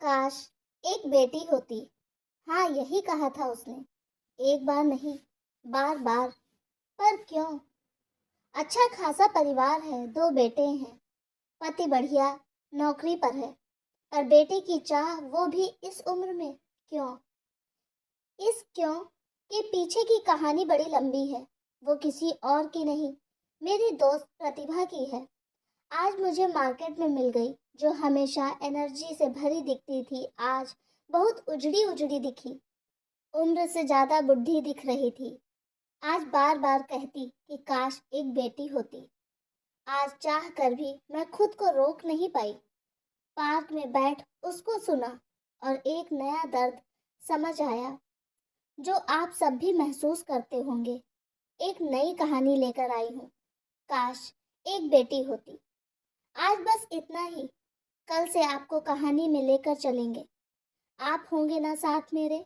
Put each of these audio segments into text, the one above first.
काश एक बेटी होती। हाँ, यही कहा था उसने। एक बार नहीं, बार बार। पर क्यों? अच्छा खासा परिवार है, दो बेटे हैं, पति बढ़िया नौकरी पर है। पर बेटे की चाह, वो भी इस उम्र में, क्यों? इस क्यों के पीछे की कहानी बड़ी लंबी है। वो किसी और की नहीं, मेरी दोस्त प्रतिभा की है। आज मुझे मार्केट में मिल गई। जो हमेशा एनर्जी से भरी दिखती थी, आज बहुत उजड़ी उजड़ी दिखी। उम्र से ज्यादा बुढ़ी दिख रही थी। आज बार बार कहती कि काश एक बेटी होती। आज चाह कर भी मैं खुद को रोक नहीं पाई। पार्क में बैठ उसको सुना और एक नया दर्द समझ आया, जो आप सब भी महसूस करते होंगे। एक नई कहानी लेकर आई हूँ। काश एक बेटी होती। आज बस इतना ही। कल से आपको कहानी में लेकर चलेंगे। आप होंगे ना साथ मेरे?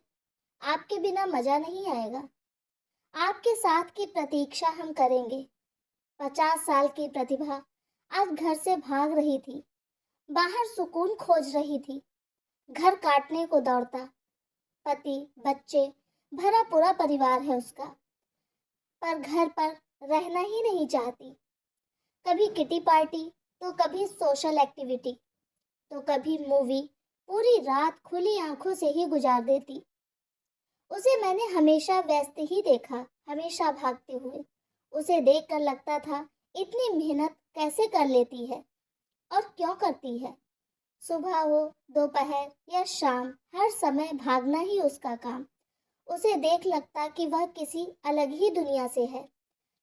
आपके बिना मजा नहीं आएगा। आपके साथ की प्रतीक्षा हम करेंगे। 50 साल की प्रतिभा आज घर से भाग रही थी। बाहर सुकून खोज रही थी। घर काटने को दौड़ता। पति, बच्चे, भरा पूरा परिवार है उसका। पर घर पर रहना ही नहीं चाहती। कभी किटी पार्टी, तो कभी सोशल एक्टिविटी, तो कभी मूवी। पूरी रात खुली आंखों से ही गुजार देती। उसे मैंने हमेशा व्यस्त ही देखा, हमेशा भागते हुए। उसे देखकर लगता था, इतनी मेहनत कैसे कर लेती है और क्यों करती है। सुबह हो, दोपहर या शाम, हर समय भागना ही उसका काम। उसे देख लगता कि वह किसी अलग ही दुनिया से है।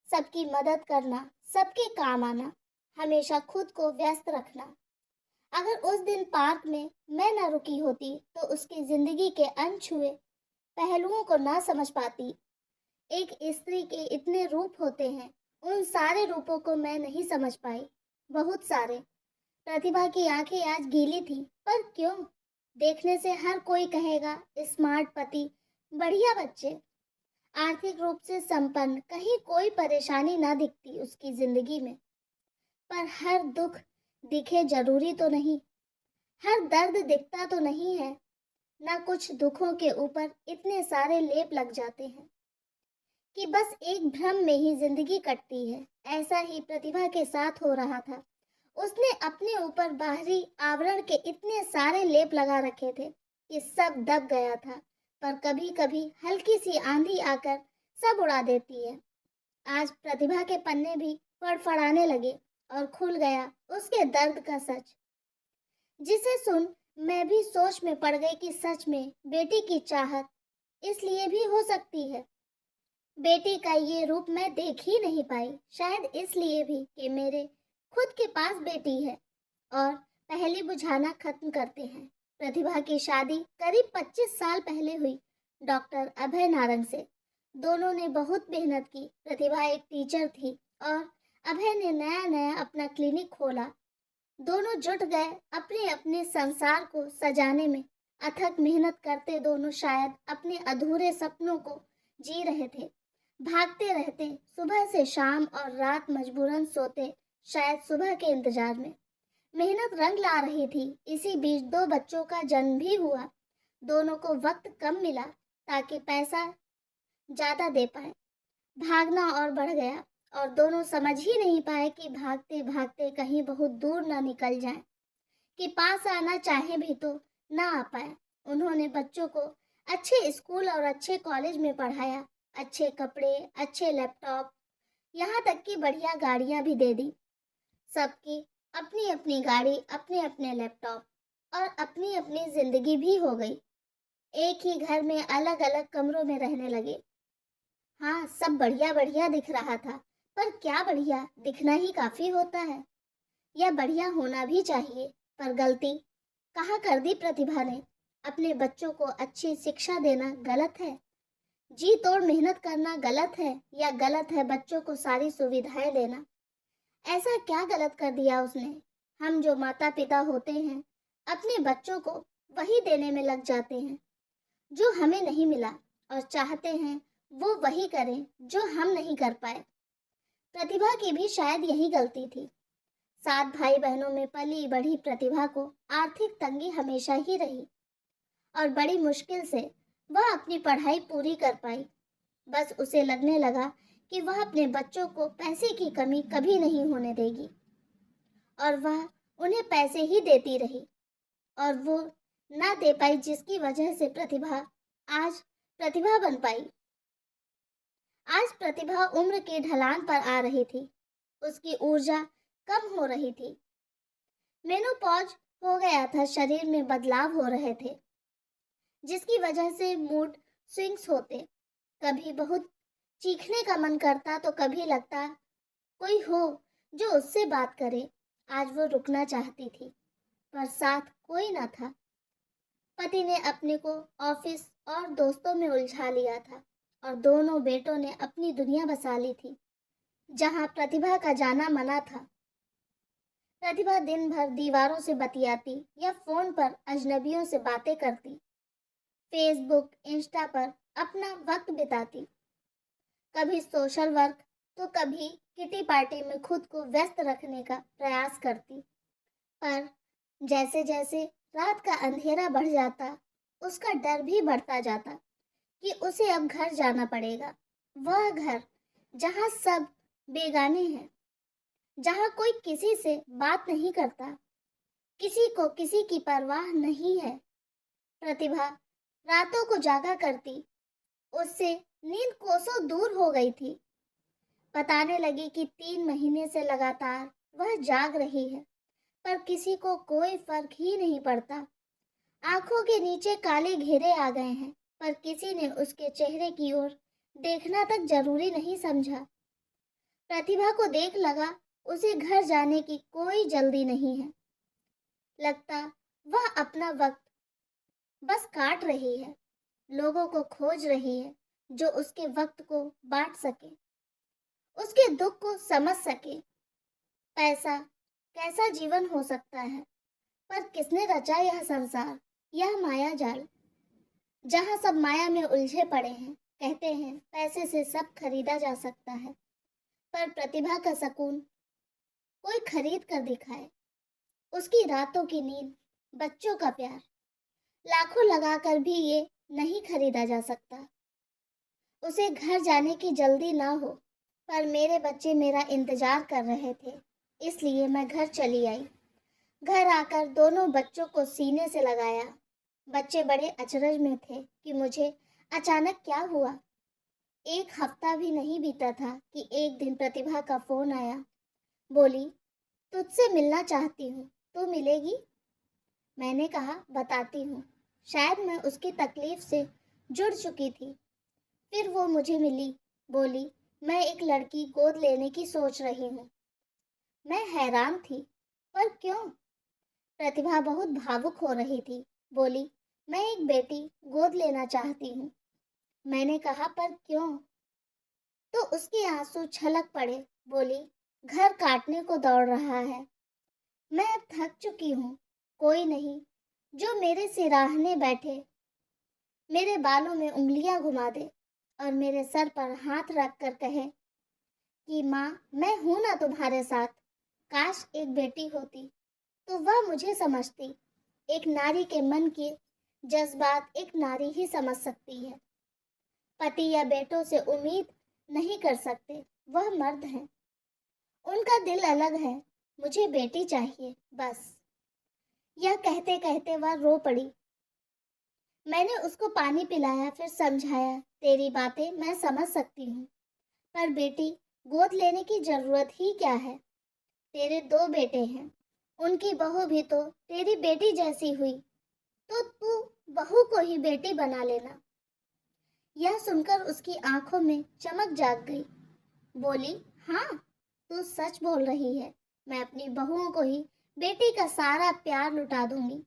सबकी मदद करना, सबके काम आना, हमेशा खुद को व्यस्त रखना। अगर उस दिन पार्क में मैं न रुकी होती, तो उसकी जिंदगी के अनछुए पहलुओं को ना समझ पाती। एक स्त्री के इतने रूप होते हैं, उन सारे रूपों को मैं नहीं समझ पाई। बहुत सारे। प्रतिभा की आंखें आज गीली थी, पर क्यों? देखने से हर कोई कहेगा स्मार्ट पति, बढ़िया बच्चे, आर्थिक रूप से संपन्न। कहीं कोई परेशानी ना दिखती उसकी जिंदगी में। पर हर दुख दिखे जरूरी तो नहीं, हर दर्द दिखता तो नहीं है। ना कुछ दुखों के ऊपर इतने सारे लेप लग जाते हैं कि बस एक भ्रम में ही जिंदगी कटती है। ऐसा ही प्रतिभा के साथ हो रहा था। उसने अपने ऊपर बाहरी आवरण के इतने सारे लेप लगा रखे थे कि सब दब गया था। पर कभी कभी हल्की सी आंधी आकर सब उड़ा देती है। आज प्रतिभा के पन्ने भी फड़फड़ाने लगे और खुल गया उसके दर्द का सच, जिसे सुन मैं भी सोच में पड़ गई कि सच में बेटी की चाहत इसलिए भी हो सकती है। बेटी का ये रूप मैं देख ही नहीं पाई, शायद इसलिए भी कि मेरे खुद के पास बेटी है। और पहले बुझाना खत्म करते हैं। प्रतिभा की शादी करीब 25 साल पहले हुई डॉक्टर अभय नारंग से। दोनों ने बहुत मेहनत की। प्रतिभा एक टीचर थी और अभय ने नया नया अपना क्लिनिक खोला। दोनों जुट गए अपने अपने संसार को सजाने में। अथक मेहनत करते दोनों शायद अपने अधूरे सपनों को जी रहे थे। भागते रहते सुबह से शाम और रात मजबूरन सोते, शायद सुबह के इंतजार में। मेहनत रंग ला रही थी। इसी बीच दो बच्चों का जन्म भी हुआ। दोनों को वक्त कम मिला ताकि पैसा ज्यादा दे पाए। भागना और बढ़ गया और दोनों समझ ही नहीं पाए कि भागते भागते कहीं बहुत दूर ना निकल जाएं, कि पास आना चाहे भी तो ना आ पाए। उन्होंने बच्चों को अच्छे स्कूल और अच्छे कॉलेज में पढ़ाया। अच्छे कपड़े, अच्छे लैपटॉप, यहाँ तक कि बढ़िया गाड़ियाँ भी दे दी। सबकी अपनी अपनी गाड़ी, अपने अपने लैपटॉप और अपनी अपनी जिंदगी भी हो गई। एक ही घर में अलग अलग कमरों में रहने लगे। हाँ, सब बढ़िया बढ़िया दिख रहा था। पर क्या बढ़िया दिखना ही काफी होता है, या बढ़िया होना भी चाहिए? पर गलती कहाँ कर दी प्रतिभा ने? अपने बच्चों को अच्छी शिक्षा देना गलत है? जी तोड़ मेहनत करना गलत है, या गलत है बच्चों को सारी सुविधाएं देना? ऐसा क्या गलत कर दिया उसने? हम जो माता पिता होते हैं, अपने बच्चों को वही देने में लग जाते हैं जो हमें नहीं मिला, और चाहते हैं वो वही करें जो हम नहीं कर पाए। प्रतिभा की भी शायद यही गलती थी। 7 भाई बहनों में पली बढ़ी प्रतिभा को आर्थिक तंगी हमेशा ही रही और बड़ी मुश्किल से वह अपनी पढ़ाई पूरी कर पाई। बस उसे लगने लगा कि वह अपने बच्चों को पैसे की कमी कभी नहीं होने देगी और वह उन्हें पैसे ही देती रही और वो ना दे पाई, जिसकी वजह से प्रतिभा आज प्रतिभा बन पाई। आज प्रतिभा उम्र के ढलान पर आ रही थी। उसकी ऊर्जा कम हो रही थी। मेनोपॉज हो गया था, शरीर में बदलाव हो रहे थे, जिसकी वजह से मूड स्विंग्स होते। कभी बहुत चीखने का मन करता तो कभी लगता कोई हो जो उससे बात करे। आज वो रुकना चाहती थी पर साथ कोई न था। पति ने अपने को ऑफिस और दोस्तों में उलझा लिया था और दोनों बेटों ने अपनी दुनिया बसा ली थी जहां प्रतिभा का जाना मना था। प्रतिभा दिन भर दीवारों से बतियाती या फोन पर अजनबियों से बातें करती, फेसबुक इंस्टा पर अपना वक्त बिताती, कभी सोशल वर्क तो कभी किटी पार्टी में खुद को व्यस्त रखने का प्रयास करती। पर जैसे जैसे रात का अंधेरा बढ़ जाता, उसका डर भी बढ़ता जाता कि उसे अब घर जाना पड़ेगा। वह घर जहाँ सब बेगाने हैं, जहाँ कोई किसी से बात नहीं करता, किसी को किसी की परवाह नहीं है। प्रतिभा रातों को जागा करती, उससे नींद कोसों दूर हो गई थी। बताने लगी कि 3 महीने से लगातार वह जाग रही है पर किसी को कोई फर्क ही नहीं पड़ता। आंखों के नीचे काले घेरे आ गए हैं पर किसी ने उसके चेहरे की ओर देखना तक जरूरी नहीं समझा। प्रतिभा को देख लगा उसे घर जाने की कोई जल्दी नहीं है। लगता वह अपना वक्त बस काट रही है, लोगों को खोज रही है जो उसके वक्त को बांट सके, उसके दुख को समझ सके। पैसा कैसा जीवन हो सकता है, पर किसने रचा यह संसार, यह माया जाल, जहाँ सब माया में उलझे पड़े हैं। कहते हैं पैसे से सब खरीदा जा सकता है, पर प्रतिभा का सुकून कोई खरीद कर दिखाए। उसकी रातों की नींद, बच्चों का प्यार, लाखों लगाकर भी ये नहीं खरीदा जा सकता। उसे घर जाने की जल्दी ना हो, पर मेरे बच्चे मेरा इंतजार कर रहे थे, इसलिए मैं घर चली आई। घर आकर दोनों बच्चों को सीने से लगाया। बच्चे बड़े अचरज में थे कि मुझे अचानक क्या हुआ। 1 हफ्ता भी नहीं बीता था कि एक दिन प्रतिभा का फोन आया। बोली, तुझसे मिलना चाहती हूँ, तू मिलेगी? मैंने कहा, बताती हूँ। शायद मैं उसकी तकलीफ से जुड़ चुकी थी। फिर वो मुझे मिली, बोली, मैं एक लड़की गोद लेने की सोच रही हूँ। मैं हैरान थी, पर क्यों? प्रतिभा बहुत भावुक हो रही थी। बोली, मैं एक बेटी गोद लेना चाहती हूँ। मैंने कहा, पर क्यों? तो उसके आंसू छलक पड़े। बोली, घर काटने को दौड़ रहा है। मैं अब थक चुकी हूँ। कोई नहीं जो मेरे सिराहने बैठे, मेरे बालों में उंगलियां घुमा दे और मेरे सर पर हाथ रख कर कहे कि माँ, मैं हूं ना तुम्हारे साथ। काश एक बेटी होती तो वह मुझे समझती। एक नारी के मन के जज्बात एक नारी ही समझ सकती है। पति या बेटों से उम्मीद नहीं कर सकते, वह मर्द हैं, उनका दिल अलग है। मुझे बेटी चाहिए, बस। यह कहते कहते वह रो पड़ी। मैंने उसको पानी पिलाया, फिर समझाया, तेरी बातें मैं समझ सकती हूँ, पर बेटी गोद लेने की जरूरत ही क्या है? तेरे 2 बेटे हैं, उनकी बहू भी तो तेरी बेटी जैसी हुई, तो तू बहू को ही बेटी बना लेना। यह सुनकर उसकी आंखों में चमक जाग गई। बोली, हाँ, तू सच बोल रही है। मैं अपनी बहुओं को ही बेटी का सारा प्यार लुटा दूंगी।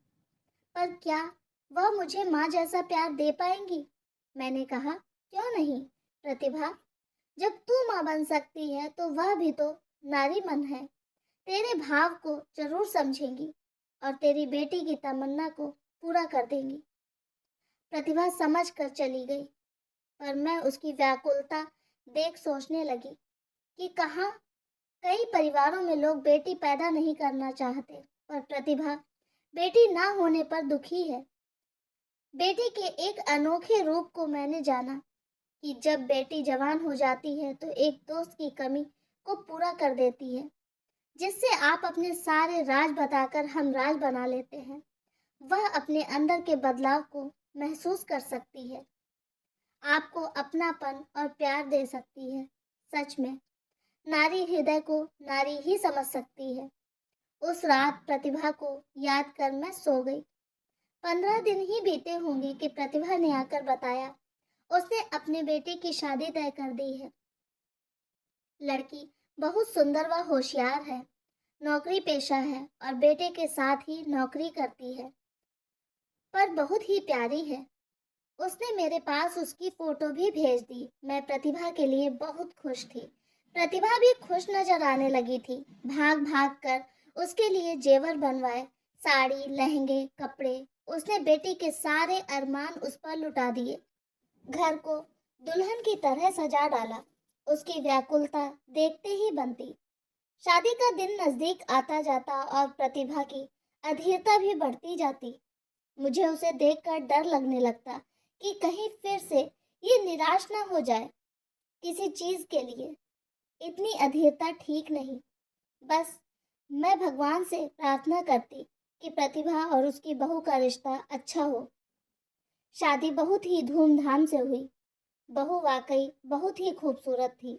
पर क्या वह मुझे माँ जैसा प्यार दे पाएंगी? मैंने कहा, क्यों नहीं प्रतिभा, जब तू माँ बन सकती है तो वह भी तो नारी मन है, तेरे भाव को जरूर समझेंगी और तेरी बेटी की तमन्ना को पूरा कर देंगी। प्रतिभा समझ कर चली गई, पर मैं उसकी व्याकुलता देख सोचने लगी कि कहाँ कई परिवारों में लोग बेटी पैदा नहीं करना चाहते, पर प्रतिभा बेटी ना होने पर दुखी है। बेटी के एक अनोखे रूप को मैंने जाना कि जब बेटी जवान हो जाती है तो एक दोस्त की कमी को पूरा कर देती है, जिससे आप अपने सारे राज बताकर हम राज बना लेते हैं। वह अपने अंदर के बदलाव को महसूस कर सकती है, आपको अपनापन और प्यार दे सकती है। सच में नारी हृदय को नारी ही समझ सकती है। उस रात प्रतिभा को याद कर मैं सो गई। 15 दिन ही बीते होंगे कि प्रतिभा ने आकर बताया उसने अपने बेटे की शादी तय कर दी है। लड़की बहुत सुंदर व होशियार है, नौकरी पेशा है और बेटे के साथ ही नौकरी करती है, पर बहुत ही प्यारी है। उसने मेरे पास उसकी फोटो भी भेज दी। मैं प्रतिभा के लिए बहुत खुश थी। प्रतिभा भी खुश नजर आने लगी थी। भाग भाग कर उसके लिए जेवर बनवाए, साड़ी, लहंगे, कपड़े। उसने बेटी के सारे अरमान उस पर लुटा दिए। घर को दुल्हन की तरह सजा डाला। उसकी व्याकुलता देखते ही बनती। शादी का दिन नजदीक आता जाता और प्रतिभा की अधीरता भी बढ़ती जाती। मुझे उसे देखकर डर लगने लगता कि कहीं फिर से ये निराश ना हो जाए किसी चीज के लिए। इतनी अधीरता ठीक नहीं। बस मैं भगवान से प्रार्थना करती कि प्रतिभा और उसकी बहू का रिश्ता अच्छा हो। शादी बहुत ही धूमधाम से हुई। बहू वाकई बहुत ही खूबसूरत थी।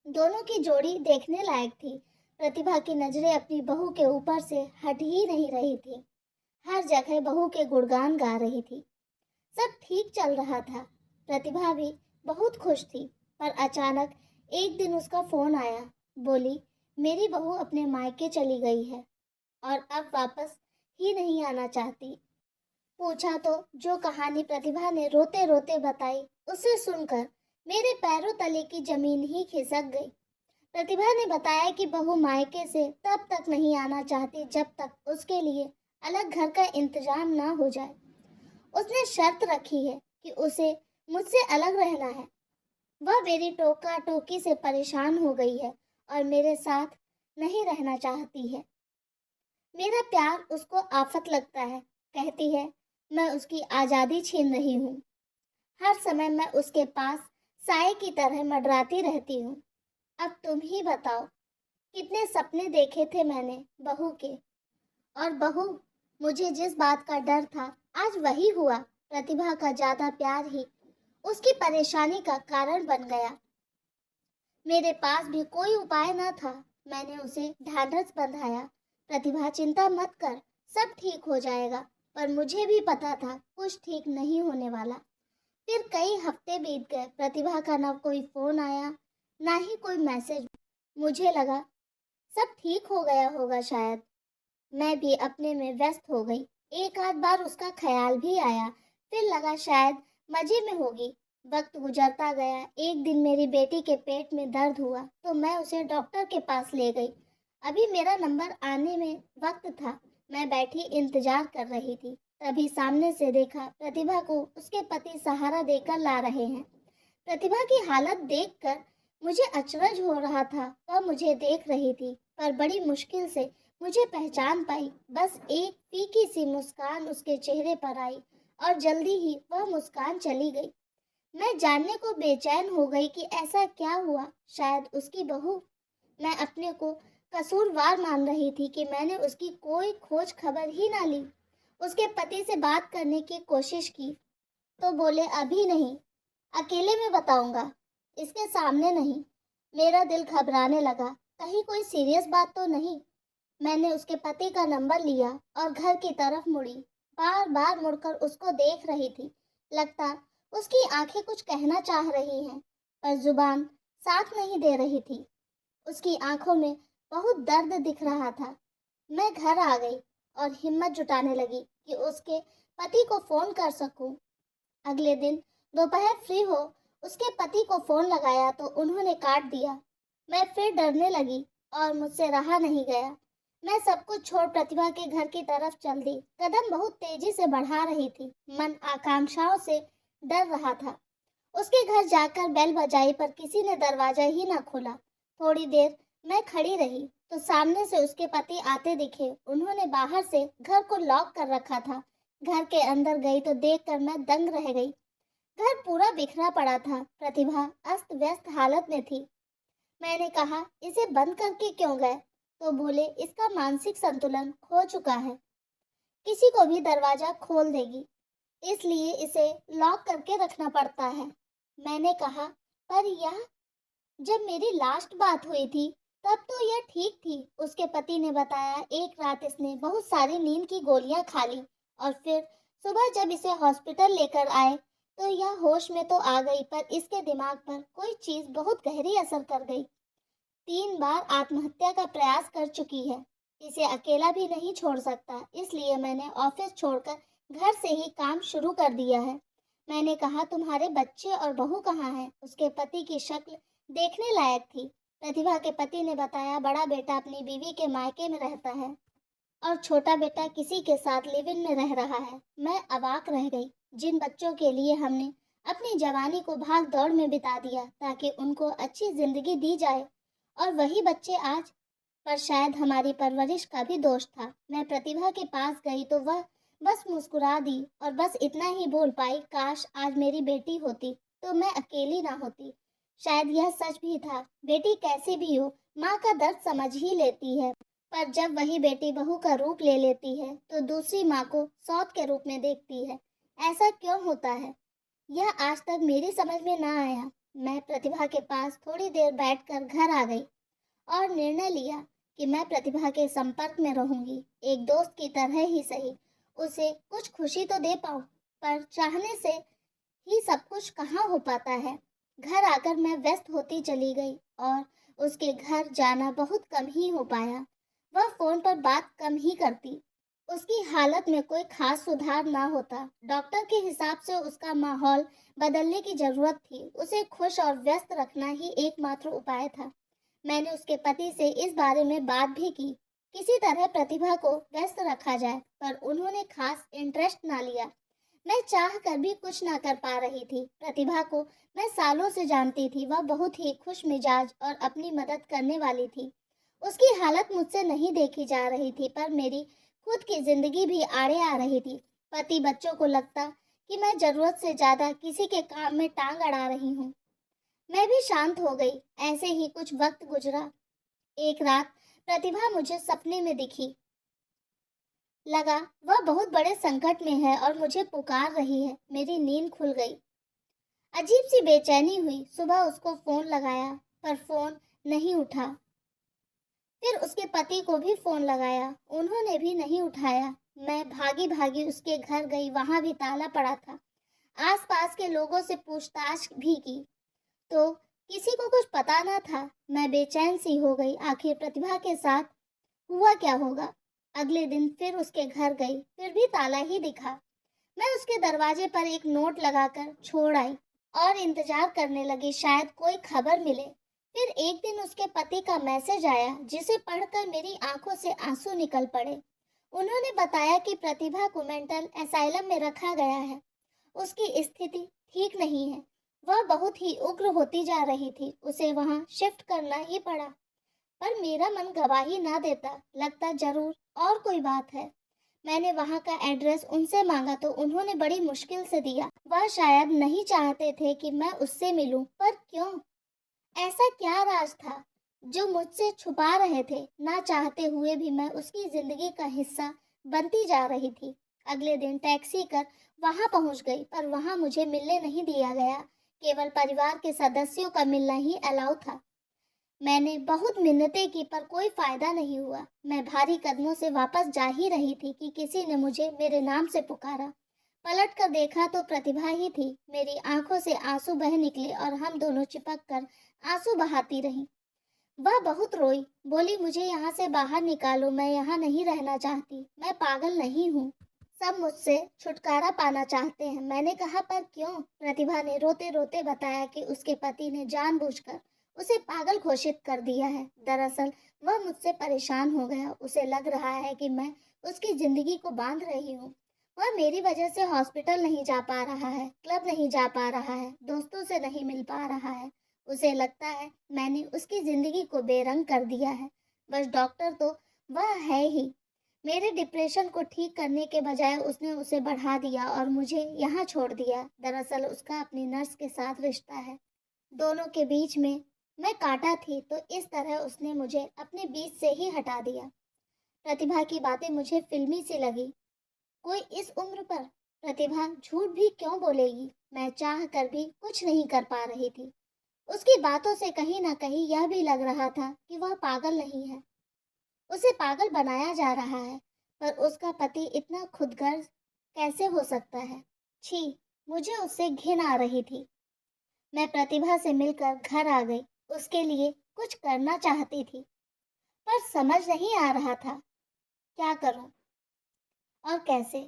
दोनों की जोड़ी देखने लायक थी। प्रतिभा की नजरें अपनी बहू के ऊपर से हट ही नहीं रही थी। हर जगह बहू के गुणगान गा रही थी। सब ठीक चल रहा था। प्रतिभा भी बहुत खुश थी, पर अचानक एक दिन उसका फोन आया। बोली मेरी बहू अपने मायके चली गई है और अब वापस ही नहीं आना चाहती। पूछा तो जो कहानी प्रतिभा ने रोते रोते बताई, उसे सुनकर मेरे पैरों तले की जमीन ही खिसक गई। प्रतिभा ने बताया कि बहू मायके से तब तक नहीं आना चाहती जब तक उसके लिए अलग घर का इंतजाम ना हो जाए। उसने शर्त रखी है कि उसे मुझसे अलग रहना है। वह मेरी टोका टोकी से परेशान हो गई है और मेरे साथ नहीं रहना चाहती है। मेरा प्यार उसको आफत लगता है। कहती है मैं उसकी आज़ादी छीन रही हूँ। हर समय मैं उसके पास साए की तरह मंडराती रहती हूँ। अब तुम ही बताओ, कितने सपने देखे थे मैंने बहू के, और बहू, मुझे जिस बात का डर था आज वही हुआ। प्रतिभा का ज्यादा प्यार ही उसकी परेशानी का कारण बन गया। मेरे पास भी कोई उपाय न था। मैंने उसे ढांढस बंधाया। प्रतिभा चिंता मत कर, सब ठीक हो जाएगा। पर मुझे भी पता था कुछ ठीक नहीं होने वाला। फिर कई हफ्ते बीत गए। प्रतिभा का ना कोई फोन आया, ना ही कोई मैसेज। मुझे लगा सब ठीक हो गया होगा शायद। मैं भी अपने में व्यस्त हो गई। एक आध बार उसका ख्याल भी आया, फिर लगा शायद मजे में होगी। वक्त गुजरता गया। एक दिन मेरी बेटी के पेट में दर्द हुआ तो मैं उसे डॉक्टर के पास ले गई। अभी मेरा नंबर आने में वक्त था। मैं बैठी इंतजार कर रही थी, तभी सामने से देखा प्रतिभा को उसके पति सहारा देकर ला रहे हैं। प्रतिभा की हालत देखकर मुझे अचरज हो रहा था। वह मुझे देख रही थी, पर बड़ी मुश्किल से मुझे पहचान पाई। बस एक फीकी सी मुस्कान उसके चेहरे पर आई और जल्दी ही वह मुस्कान चली गई। मैं जानने को बेचैन हो गई कि ऐसा क्या हुआ। शायद उसकी बहू। मैं अपने को कसूरवार मान रही थी कि मैंने उसकी कोई खोज खबर ही ना ली। उसके पति से बात करने की कोशिश की तो बोले अभी नहीं, अकेले में बताऊंगा, इसके सामने नहीं। मेरा दिल घबराने लगा, कहीं कोई सीरियस बात तो नहीं। मैंने उसके पति का नंबर लिया और घर की तरफ मुड़ी। बार बार मुड़कर उसको देख रही थी। लगता उसकी आंखें कुछ कहना चाह रही हैं, पर जुबान साथ नहीं दे रही थी। उसकी आंखों में बहुत दर्द दिख रहा था। मैं घर आ गई और हिम्मत जुटाने लगी कि उसके पति को फोन कर सकूं। अगले दिन दोपहर फ्री हो उसके पति को फोन लगाया तो उन्होंने काट दिया। मैं फिर डरने लगी और मुझसे रहा नहीं गया। मैं सब कुछ छोड़ प्रतिभा के घर की तरफ चल दी। कदम बहुत तेजी से बढ़ा रही थी। मन आकांक्षाओं से डर रहा था। उसके घर जाकर बेल बजाई पर किसी ने दरवाजा ही ना खोला। थोड़ी देर मैं खड़ी रही तो सामने से उसके पति आते दिखे। उन्होंने बाहर से घर को लॉक कर रखा था। घर के अंदर गई तो देखकर मैं दंग रह गई। घर पूरा बिखरा पड़ा था। प्रतिभा अस्त व्यस्त हालत में थी। मैंने कहा, इसे बंद करके क्यों गए? तो बोले, इसका मानसिक संतुलन खो चुका है, किसी को भी दरवाजा खोल देगी, इसलिए इसे लॉक करके रखना पड़ता है। मैंने कहा, पर यह जब मेरी लास्ट बात हुई थी तब तो यह ठीक थी। उसके पति ने बताया, एक रात इसने बहुत सारी नींद की गोलियां खा ली और फिर सुबह जब इसे हॉस्पिटल लेकर आए तो यह होश में तो आ गई, पर इसके दिमाग पर कोई चीज बहुत गहरी असर कर गई। 3 बार आत्महत्या का प्रयास कर चुकी है। इसे अकेला भी नहीं छोड़ सकता, इसलिए मैंने ऑफिस छोड़कर घर से ही काम शुरू कर दिया है। मैंने कहा, तुम्हारे बच्चे और बहू कहाँ हैं? उसके पति की शक्ल देखने लायक थी। प्रतिभा के पति ने बताया, बड़ा बेटा अपनी बीवी के मायके में रहता है और छोटा बेटा किसी के साथ लिव इन में रह रहा है। मैं अवाक रह गई। जिन बच्चों के लिए हमने अपनी जवानी को भाग दौड़ में बिता दिया ताकि उनको अच्छी जिंदगी दी जाए, और वही बच्चे आज। पर शायद हमारी परवरिश का भी दोष था। मैं प्रतिभा के पास गई तो वह बस मुस्कुरा दी और बस इतना ही बोल पाई, काश आज मेरी बेटी होती तो मैं अकेली ना होती। शायद यह सच भी था। बेटी कैसी भी हो, माँ का दर्द समझ ही लेती है। पर जब वही बेटी बहू का रूप ले लेती है तो दूसरी माँ को सौत के रूप में देखती है। ऐसा क्यों होता है, यह आज तक मेरी समझ में ना आया। मैं प्रतिभा के पास थोड़ी देर बैठकर घर आ गई और निर्णय लिया कि मैं प्रतिभा के संपर्क में रहूंगी। एक दोस्त की तरह ही सही, उसे कुछ खुशी तो दे पाऊं, पर चाहने से ही सब कुछ कहाँ हो पाता है। घर आकर मैं व्यस्त होती चली गई और उसके घर जाना बहुत कम ही हो पाया। वह फोन पर बात कम ही करती। उसकी हालत में कोई खास सुधार ना होता। डॉक्टर के हिसाब से उसका माहौल बदलने की जरूरत थी। उसे खुश और व्यस्त रखना ही एकमात्र उपाय था। मैंने उसके पति से इस बारे में बात भी की, किसी तरह प्रतिभा को व्यस्त रखा जाए, पर उन्होंने खास इंटरेस्ट ना लिया। मैं चाह कर भी कुछ ना कर पा रही थी। प्रतिभा को मैं सालों से जानती थी। वह बहुत ही खुश मिजाज और अपनी मदद करने वाली थी। उसकी हालत मुझसे नहीं देखी जा रही थी, पर मेरी खुद की जिंदगी भी आड़े आ रही थी। पति बच्चों को लगता कि मैं जरूरत से ज्यादा किसी के काम में टांग अड़ा रही हूँ। मैं भी शांत हो गई। ऐसे ही कुछ वक्त गुजरा। एक रात प्रतिभा मुझे सपने में दिखी। लगा वह बहुत बड़े संकट में है और मुझे पुकार रही है। मेरी नींद खुल गई। अजीब सी बेचैनी हुई। सुबह उसको फोन लगाया पर फोन नहीं उठा। फिर उसके पति को भी फोन लगाया, उन्होंने भी नहीं उठाया। मैं भागी भागी उसके घर गई, वहां भी ताला पड़ा था। आसपास के लोगों से पूछताछ भी की तो किसी को कुछ पता ना था। मैं बेचैन सी हो गई, आखिर प्रतिभा के साथ हुआ क्या होगा। अगले दिन फिर उसके घर गई, फिर भी ताला ही दिखा। मैं उसके दरवाजे पर एक नोट लगाकर छोड़ आई और इंतजार करने लगी, शायद कोई खबर मिले। फिर एक दिन उसके पति का मैसेज आया, जिसे पढ़कर मेरी आंखों से आंसू निकल पड़े। उन्होंने बताया कि प्रतिभा को मेंटल असाइलम में रखा गया है। उसकी स्थिति ठीक नहीं है। वह बहुत ही उग्र होती जा रही थी। उसे वहां शिफ्ट करना ही पड़ा। पर मेरा मन गवाही ना देता। लगता जरूर और कोई बात है। मैंने वहां का एड्रेस उनसे मांगा तो उन्होंने बड़ी मुश्किल से दिया। वह शायद नहीं चाहते थे कि मैं उससे मिलूं, पर क्यों? ऐसा क्या राज था जो मुझसे छुपा रहे थे? ना चाहते हुए भी मैं उसकी जिंदगी का हिस्सा बनती जा रही थी। अगले दिन टैक्सी कर वहां पहुंच गई, पर वहां मुझे मिलने नहीं दिया गया। केवल परिवार के सदस्यों का मिलना ही अलाउ था। मैंने बहुत मिन्नतें की पर कोई फायदा नहीं हुआ। मैं भारी कदमों से वापस जा ही रही थी कि किसी ने मुझे मेरे नाम से पुकारा। पलट कर देखा तो प्रतिभा ही थी। मेरी आंखों से आंसू बह निकले और हम दोनों चिपक कर आंसू बहाती रहीं। वह बहुत रोई, बोली, मुझे यहाँ से बाहर निकालो, मैं यहाँ नहीं रहना चाहती। मैं पागल नहीं हूँ। सब मुझसे छुटकारा पाना चाहते हैं। मैंने कहा, पर क्यों? प्रतिभा ने रोते रोते बताया कि उसके पति ने जानबूझकर उसे पागल घोषित कर दिया है। दरअसल वह मुझसे परेशान हो गया। उसे लग रहा है कि मैं उसकी जिंदगी को बांध रही हूँ। वह मेरी वजह से हॉस्पिटल नहीं जा पा रहा है, क्लब नहीं जा पा रहा है, दोस्तों से नहीं मिल पा रहा है। उसे लगता है मैंने उसकी ज़िंदगी को बेरंग कर दिया है। बस डॉक्टर तो वह है ही। मेरे डिप्रेशन को ठीक करने के बजाय उसने उसे बढ़ा दिया और मुझे यहाँ छोड़ दिया। दरअसल उसका अपनी नर्स के साथ रिश्ता है। दोनों के बीच में मैं कांटा थी, तो इस तरह उसने मुझे अपने बीच से ही हटा दिया। प्रतिभा की बातें मुझे फिल्मी सी लगी। कोई इस उम्र पर प्रतिभा झूठ भी क्यों बोलेगी? मैं चाह कर भी कुछ नहीं कर पा रही थी। उसकी बातों से कहीं न कहीं यह भी लग रहा था कि वह पागल नहीं है। उसे पागल बनाया जा रहा है, पर उसका पति इतना खुदगर्ज कैसे हो सकता है? छी! मुझे उससे घिन आ रही थी। मैं प्रतिभा से मिलकर घर आ गई। उसके लिए कुछ करना चाहती थी, पर समझ नहीं आ रहा था क्या करूं और कैसे।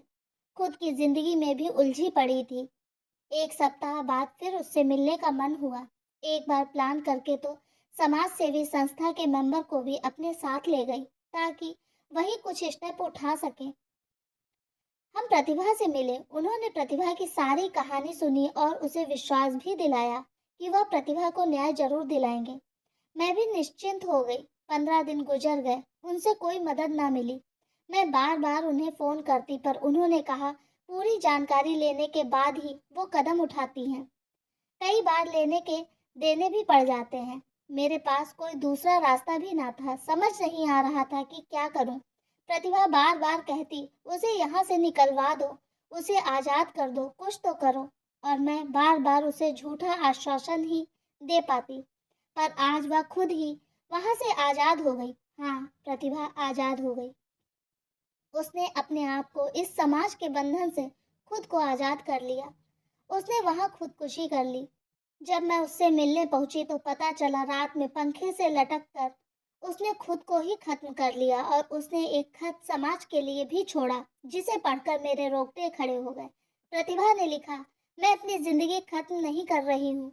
खुद की जिंदगी में भी उलझी पड़ी थी। एक सप्ताह बाद फिर उससे मिलने का मन हुआ। एक बार प्लान करके तो समाज सेवी संस्था के मेंबर को भी अपने साथ ले गई, ताकि वही कुछ स्टेप उठा सकें। हम प्रतिभा से मिले। उन्होंने प्रतिभा की सारी कहानी सुनी और उसे विश्वास भी दिलाया कि वह प्रतिभा को न्याय जरूर दिलाएंगे। मैं भी निश्चिंत हो गई। 15 दिन गुजर गए, उनसे कोई मदद ना मिली। मैं बार बार उन्हें फोन करती, पर उन्होंने कहा पूरी जानकारी लेने के बाद ही वो कदम उठाती हैं। कई बार लेने के देने भी पड़ जाते हैं। मेरे पास कोई दूसरा रास्ता भी ना था। समझ नहीं आ रहा था कि क्या करूं। प्रतिभा बार बार कहती उसे यहाँ से निकलवा दो, उसे आजाद कर दो, कुछ तो करो। और मैं बार बार उसे झूठा आश्वासन ही दे पाती। पर आज वह खुद ही वहां से आजाद हो गई। हाँ, प्रतिभा आजाद हो गई। उसने अपने आप को इस समाज के बंधन से खुद को आजाद कर लिया। उसने वहां खुदकुशी कर ली। जब मैं उससे मिलने पहुंची तो पता चला रात में पंखे से लटक कर उसने खुद को ही खत्म कर लिया। और उसने एक खत समाज के लिए भी छोड़ा, जिसे पढ़कर मेरे रोंगटे खड़े हो गए। प्रतिभा ने लिखा, मैं अपनी जिंदगी खत्म नहीं कर रही हूँ,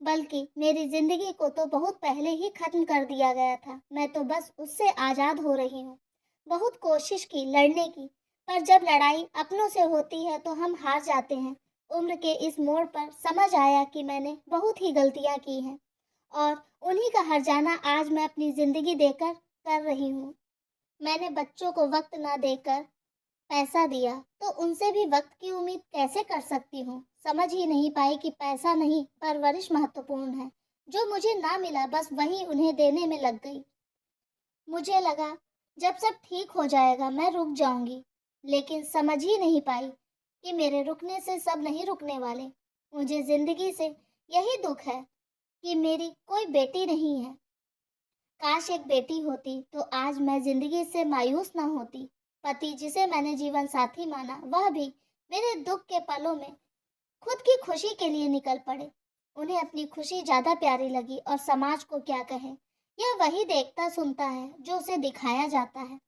बल्कि मेरी जिंदगी को तो बहुत पहले ही खत्म कर दिया गया था। मैं तो बस उससे आजाद हो रही हूँ। बहुत कोशिश की लड़ने की, पर जब लड़ाई अपनों से होती है तो हम हार जाते हैं। उम्र के इस मोड़ पर समझ आया कि मैंने बहुत ही गलतियां की हैं, और उन्हीं का हर्जाना आज मैं अपनी जिंदगी देकर कर रही हूँ। मैंने बच्चों को वक्त ना देकर पैसा दिया, तो उनसे भी वक्त की उम्मीद कैसे कर सकती हूँ। समझ ही नहीं पाई कि पैसा नहीं, परवरिश महत्वपूर्ण है। जो मुझे ना मिला, बस वही उन्हें देने में लग गई। मुझे लगा जब सब ठीक हो जाएगा मैं रुक जाऊंगी, लेकिन समझ ही नहीं पाई कि मेरे रुकने से सब नहीं रुकने वाले। मुझे जिंदगी से यही दुख है कि मेरी कोई बेटी नहीं है। काश एक बेटी होती तो आज मैं जिंदगी से मायूस ना होती। पति जिसे मैंने जीवन साथी माना, वह भी मेरे दुख के पलों में खुद की खुशी के लिए निकल पड़े। उन्हें अपनी खुशी ज्यादा प्यारी लगी, और समाज को क्या कहे, यह वही देखता सुनता है जो उसे दिखाया जाता है।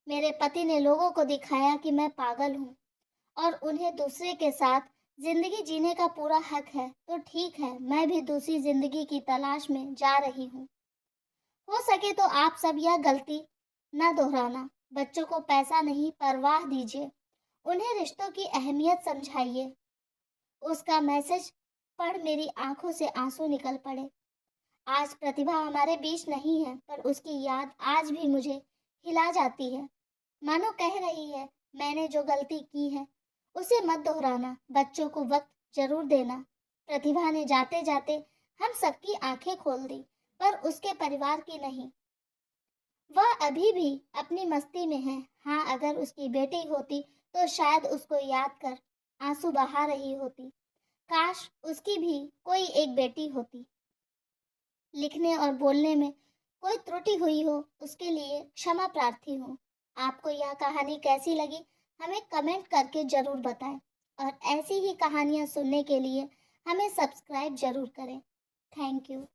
मेरे पति ने लोगों को दिखाया कि मैं पागल हूँ, और उन्हें दूसरे के साथ जिंदगी जीने का पूरा हक है। तो ठीक है, मैं भी दूसरी जिंदगी की तलाश में जा रही हूँ। हो सके तो आप सब यह गलती न दोहराना। बच्चों को पैसा नहीं, परवाह दीजिए। उन्हें रिश्तों की अहमियत समझाइए। उसका मैसेज पढ़ मेरी आंखों से आंसू निकल पड़े। आज प्रतिभा हमारे बीच नहीं है, पर उसकी याद आज भी मुझे हिला जाती है। मानो कह रही है, मैंने जो गलती की है उसे मत दोहराना, बच्चों को वक्त जरूर देना। प्रतिभा ने जाते जाते हम सबकी आंखें खोल दी, पर उसके परिवार की नहीं। वह अभी भी अपनी मस्ती में है। हाँ, अगर उसकी बेटी होती तो शायद उसको याद कर आंसू बहा रही होती। काश उसकी भी कोई एक बेटी होती। लिखने और बोलने में कोई त्रुटि हुई हो, उसके लिए क्षमा प्रार्थी हूँ। आपको यह कहानी कैसी लगी, हमें कमेंट करके जरूर बताएं, और ऐसी ही कहानियाँ सुनने के लिए हमें सब्सक्राइब जरूर करें। Thank you.